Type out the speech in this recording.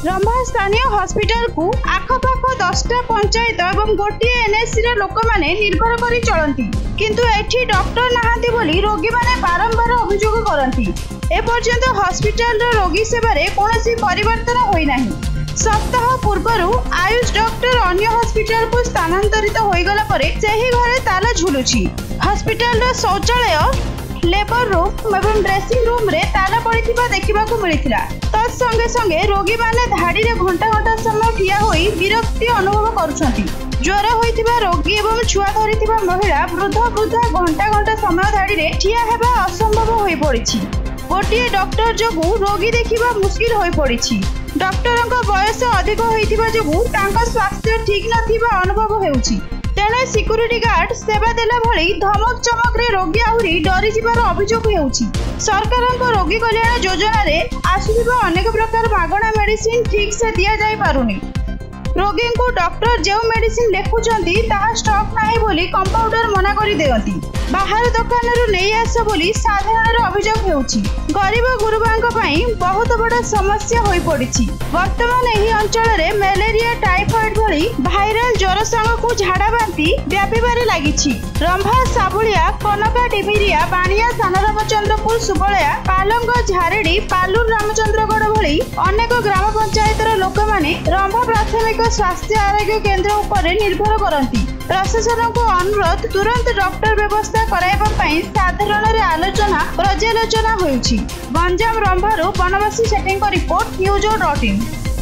रंभा स्थानीय हॉस्पिटल को आखपाख 10टा पंचायत और गोटे एनएससी लोक मैंने निर्भर कर चलती किंतु एठी डॉक्टर नहांती बोली रोगी माने बारंबार अभियोग करती। एपर्यंत हॉस्पिटल रोगी सेवारे कौनसी परिवर्तन होई नहीं। सप्ताह पूर्व आयुष डॉक्टर अन्य हॉस्पिटल को स्थानांतरित हो गला परे सेही घरे ताला झुलुची। हॉस्पिटल शौचालय लेबर रूम एवं ड्रेसिंग रूम रे ताला पड़िथिबा देखिबाकू मिलिथिला। तत्संगे संगे रोगी माने धाड़ी रे घंटा घंटा समय ठिया होई विरक्ति अनुभव करुछंती। ज्वर होइथिबा रोगी एवं छुआ धरिथिबा महिला वृद्ध घंटा घंटा समय धाड़ी रे ठिया हेबा असंभव होई पड़िछि। गोटिए डॉक्टर जोगु रोगी देखिबा मुश्किल होई पड़िछि। डॉक्टरଙ୍କ बयस अधिक होइथिबा जोगु तांका स्वास्थ्य ठीक नथिबा अनुभव हेउछि। तेणे सिक्यूरिटी गार्ड सेवा देला भली धमक चमक रे रोगी आहुरी डरी जिबार अभियोग हेउछि। सरकारଙ୍କ रोगी कल्याण योजना रे आसुथिबा अनेक प्रकार मागणा मेडिसिन ठीक से दिया जाई पारुनी। रोगी को डॉक्टर जो मेडिसिन लेखुचंती ताहा स्टॉक नाही बोली कंपाउंडर मना करी देयंती। बाहर दुकान रु नहीं आस बोली साधारण अभियोग हेउछि। गरीब गुरुबांक पई बहुत बड़ा समस्या होई पड़िछि। वर्तमान एही अंचल रे मलेरिया टाइफॉइड भली वायरल ज्वर संग को झाड़ा बांती व्यापीबारे लागिछि। रंभा साबुलिया कनका डिमिरिया बाणिया सान रामचंद्रपुर सुबलया पालंग झारेडी पालुर रामचंद्रगढ़ भली अनेक ग्राम पंचायतर लोक माने रंभा प्राथमिक स्वास्थ्य आरोग्य केन्द्र उपर निर्भर करती। प्रशासन को अनुरोध तुरंत डॉक्टर व्यवस्था कराइबा पई साधारण रे आलोचना पर्यालोचना होउछि। गंजाम रंभारू बनवासी सेटिंग रिपोर्ट न्यूज.in।